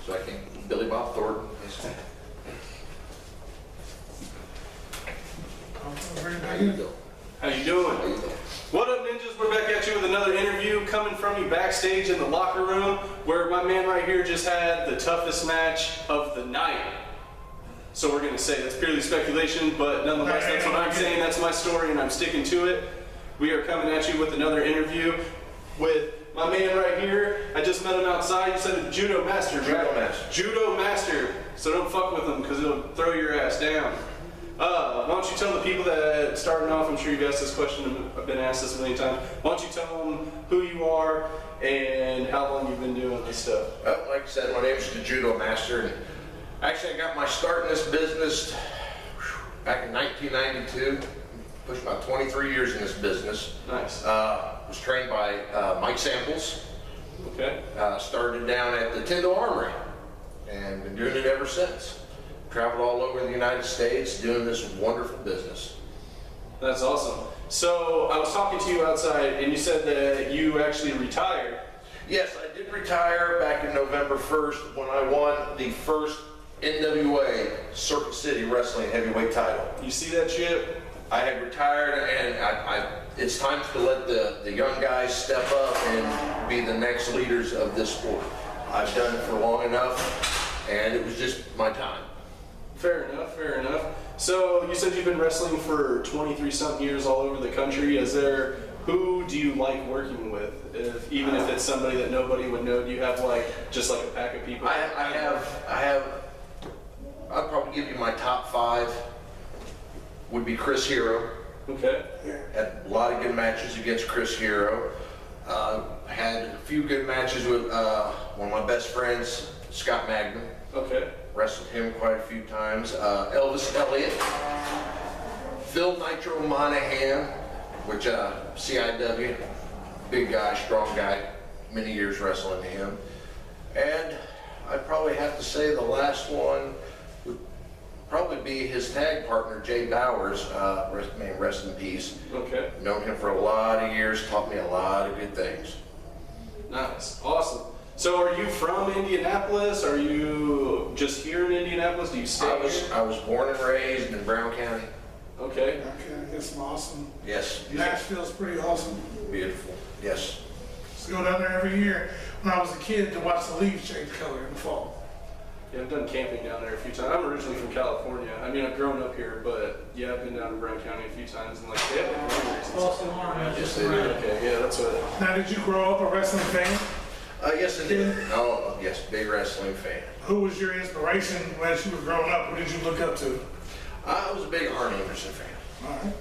Second. Billy Bob Thornton. How you doing? How you doing? How you doing? What up, ninjas? We're back at you with another interview coming from you backstage in the locker room, where my man right here just had the toughest match of the night. So we're gonna say that's purely speculation, but nonetheless, that's what I'm saying. That's my story, and I'm sticking to it. We are coming at you with another interview with my man right here. I just met him outside. You said a Judo Master, right? Judo Master. Judo Master. So don't fuck with him, because he'll throw your ass down. Why don't you tell the people that, starting off, I'm sure you've asked this question, I've been asked this a million times. Why don't you tell them who you are and how long you've been doing this stuff? Well, like I said, my name is the Judo Master. And actually, I got my start in this business back in 1992. Pushed about 23 years in this business. Nice. Was trained by Mike Samples. Okay. Started down at the Tyndall Armory and been doing it ever since. Traveled all over the United States doing this wonderful business. That's awesome. So I was talking to you outside, and you said that you actually retired. Yes, I did retire back in November 1st when I won the first NWA Circuit City Wrestling Heavyweight title. You see that shit? I had retired, and it's time to let the young guys step up and be the next leaders of this sport. I've done it for long enough, and it was just my time. Fair enough, fair enough. So you said you've been wrestling for 23-something years all over the country. Who do you like working with? Even if it's somebody that nobody would know, do you have just like a pack of people? I'd probably give you my top 5 would be Chris Hero. Okay. Had a lot of good matches against Chris Hero. Had a few good matches with one of my best friends, Scott Magnum. Okay. Wrestled him quite a few times. Elvis Elliott, Phil Nitro Monahan, which CIW, big guy, strong guy, many years wrestling him. And I'd probably have to say the last one would probably be his tag partner, Jay Bowers, may rest in peace. Okay. Known him for a lot of years, taught me a lot of good things. Nice. Awesome. So are you from Indianapolis? Are you just here in Indianapolis? Do you stay here? I was born and raised in Brown County. Okay. Okay, that's awesome. Yes. Nashville's pretty awesome. Beautiful. Yes. Used to go down there every year when I was a kid to watch the leaves change color in the fall. Yeah, I've done camping down there a few times. I'm originally from California. I mean, I've grown up here, but yeah, I've been down to Brown County a few times, and they have wineries. Yes, they do. Okay, yeah, that's what. Now, did you grow up a wrestling fan? Yes, I did. Oh, yes, big wrestling fan. Who was your inspiration as you were growing up? Who did you look up to? I was a big Arn Anderson fan. All right.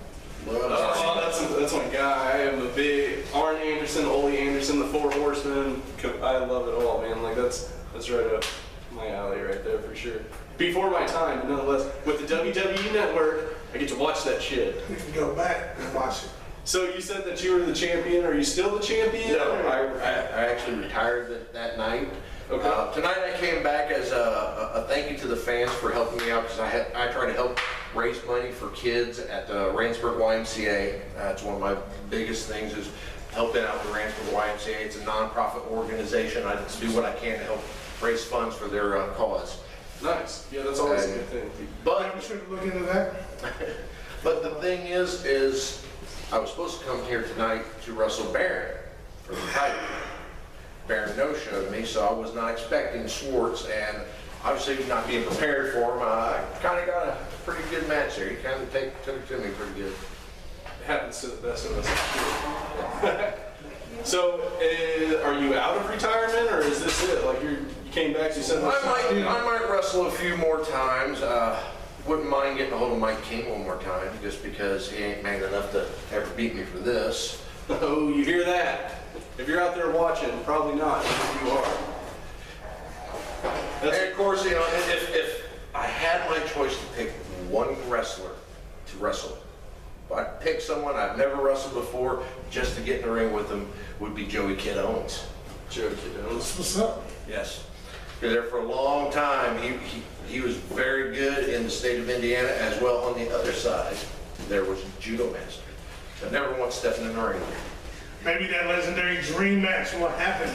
Loved That's my guy. I am a big Arn Anderson, Ole Anderson, the Four Horsemen. I love it all, man. That's right up my alley right there for sure. Before my time, but nonetheless, with the WWE Network, I get to watch that shit. You can go back and watch it. So you said that you were the champion. Are you still the champion? No, I actually retired that night. Okay. Tonight I came back as a thank you to the fans for helping me out, because I try to help raise money for kids at the Rainsburg YMCA. That's one of my biggest things, is helping out the Rainsburg YMCA. It's a non-profit organization. I do what I can to help raise funds for their cause. Nice. Yeah, that's always a good thing. But Maybe we should look into that. but the thing is I was supposed to come here tonight to wrestle Baron for the title. Baron no-showed me, so I was not expecting Schwartz, and obviously not being prepared for him, I kind of got a pretty good match there. He kind of took it to me pretty good. It happens to the best of us. So, are you out of retirement, or is this it? Like you came back, you said. I might wrestle a few more times. Wouldn't mind getting a hold of Mike King one more time, just because he ain't man enough to ever beat me for this. Oh, you hear that? If you're out there watching, probably not. If you are. And of course, you know, if I had my choice to pick one wrestler to wrestle, if I pick someone I've never wrestled before just to get in the ring with them, would be Joey Kid Owens. Joey Kid Owens. What's up? Yes. Been there for a long time. He was very good in the state of Indiana, as well on the other side. There was Judo Master. I never once stepped in the ring. Maybe that legendary dream match will happen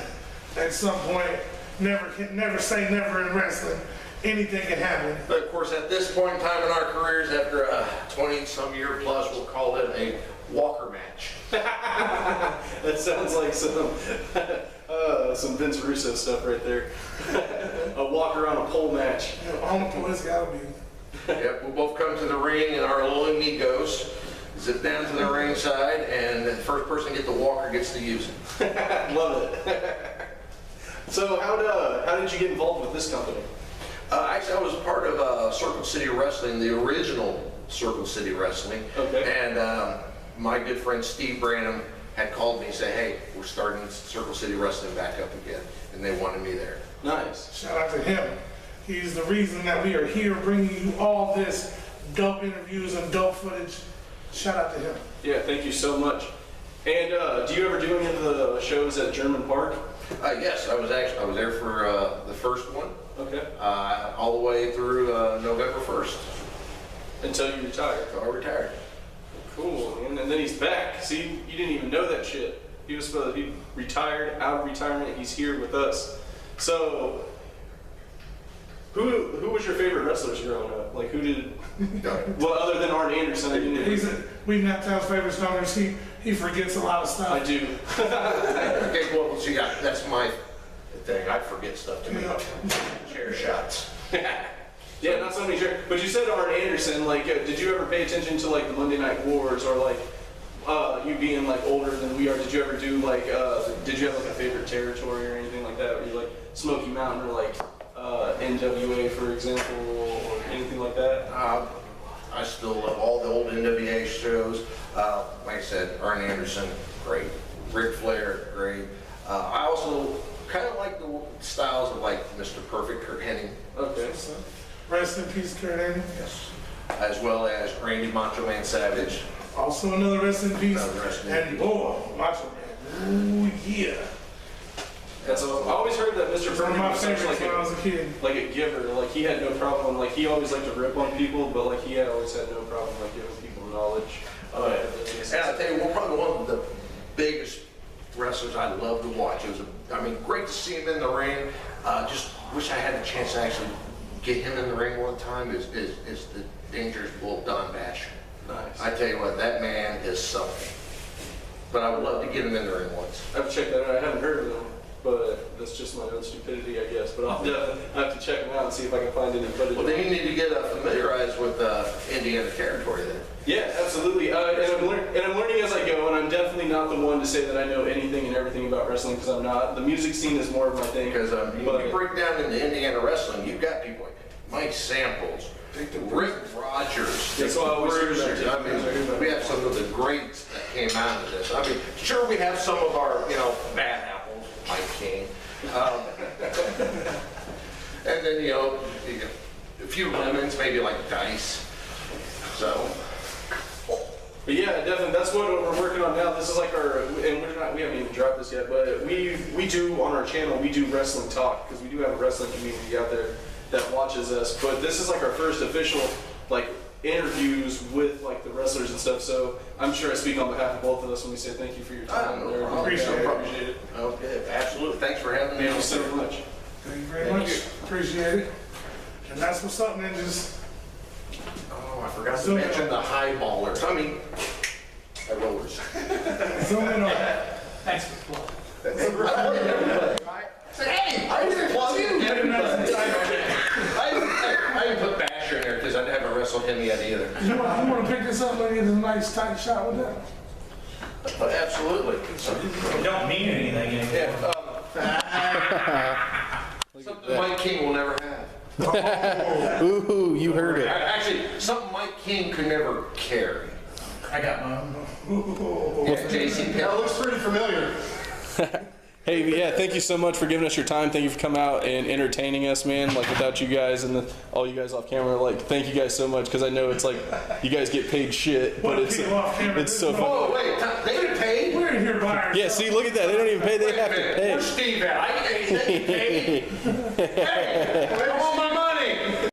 at some point never say never in wrestling. Anything can happen. But of course, at this point in time in our careers, after a 20-some year plus, we'll call it a walker match. That sounds like some Vince Russo stuff right there. A walker on a pole match. On the pole, it's gotta be. Yep, we'll both come to the ring in our little amigos, zip down to the ring side, and the first person to get the walker gets to use it. Love it. So how did you get involved with this company? Actually, I was part of Circle City Wrestling, the original Circle City Wrestling. Okay. And my good friend Steve Branham had called me and said, hey, we're starting Circle City Wrestling back up again. And they wanted me there. Nice. Shout out to him. He's the reason that we are here bringing you all this dope interviews and dope footage. Shout out to him. Yeah, thank you so much. And do you ever do any of the shows at German Park? Yes, I was there for the first one. Okay. All the way through November 1st. Until you retired. So I retired. Cool, man. And then he's back. See, you didn't even know that shit. He retired, out of retirement. He's here with us. So, who was your favorite wrestlers growing up? Like, who did? Well, other than Arn Anderson, I didn't. We've not Tail's favorite stoners. He forgets a lot of stuff. I do. Okay, well, see, that's my thing. I forget stuff to me. Chair shots. Yeah, not so many sure. But you said Arn Anderson, like, did you ever pay attention to, like, the Monday Night Wars, or, like, you being, like, older than we are, did you ever do, like, did you have, like, a favorite territory or anything like that, where you, like, Smoky Mountain, or, like, NWA, for example, or anything like that? I still love all the old NWA shows. Like I said, Arn Anderson, great. Ric Flair, great. I also kind of like the styles of, like, Mr. Perfect, Kurt Hennig. Okay. Rest in peace, Kurt Angle. Yes. As well as Randy Macho Man Savage. Also another rest in peace. Another rest in and peace. boy, Macho Man. Ooh, yeah. That's I always heard that Mr. It's one of Perfect my was such favorites when I was a kid. like a giver. Like, he had no problem. Like, he always liked to rip on people, but, like, he had always had no problem, like, giving people knowledge. And I'll tell you, probably one of the biggest wrestlers I love to watch. Great to see him in the ring. Just wish I had the chance to actually get him in the ring one time. Is the Dangerous Bull Don Bash. Nice. I tell you what, that man is something. But I would love to get him in the ring once. I've checked that out. I haven't heard of him, but that's just my own stupidity, I guess. But I'll definitely have to check him out and see if I can find any footage. Well, then you need to get familiarized with Indiana territory then. Yeah, absolutely. And I'm learning as I go, and I'm definitely not the one to say that I know anything and everything about wrestling, because I'm not. The music scene is more of my thing. Because you break down into Indiana wrestling, you've got people like Mike Samples, Rick Rogers, That's what I always hear about Bruisers. too. We have some of the greats that came out of this. Sure, we have some of our, bad apples, Mike King. And then, you got a few lemons, maybe like Dice. So. But yeah, definitely, that's what we're working on now. This is like we haven't even dropped this yet, but we do, on our channel, we do wrestling talk, because we do have a wrestling community out there that watches us. But this is like our first official, like, interviews with, like, the wrestlers and stuff. So I'm sure I speak on behalf of both of us when we say thank you for your time. No problem. Appreciate it. Okay, absolutely. Thanks for having me Thank on. you so much. Thank you very much. Appreciate it. And that's what's up, ninjas. Oh, I forgot to mention the highballers. High rollers. Zoom in on that. Thanks for the plug. Hey, I didn't plug you. I didn't put Basher in there because I haven't wrestled him yet either. You want to pick this up and get a nice tight shot with that? But absolutely. It don't mean anything anymore. Something Mike King will never have. Ooh, you heard it. Actually, something Mike King could never carry. I got my own. Yeah, JC. That looks pretty familiar. Hey, yeah, thank you so much for giving us your time. Thank you for coming out and entertaining us, man. Like, without you guys and all you guys off camera, like, thank you guys so much, because I know it's like you guys get paid shit, but it's so fun. Oh, wait, they get paid? We're in here by ourselves. Yeah, see, look at that. They don't even pay. They have to pay. Where's Steve at? They get paid. Hey, come on.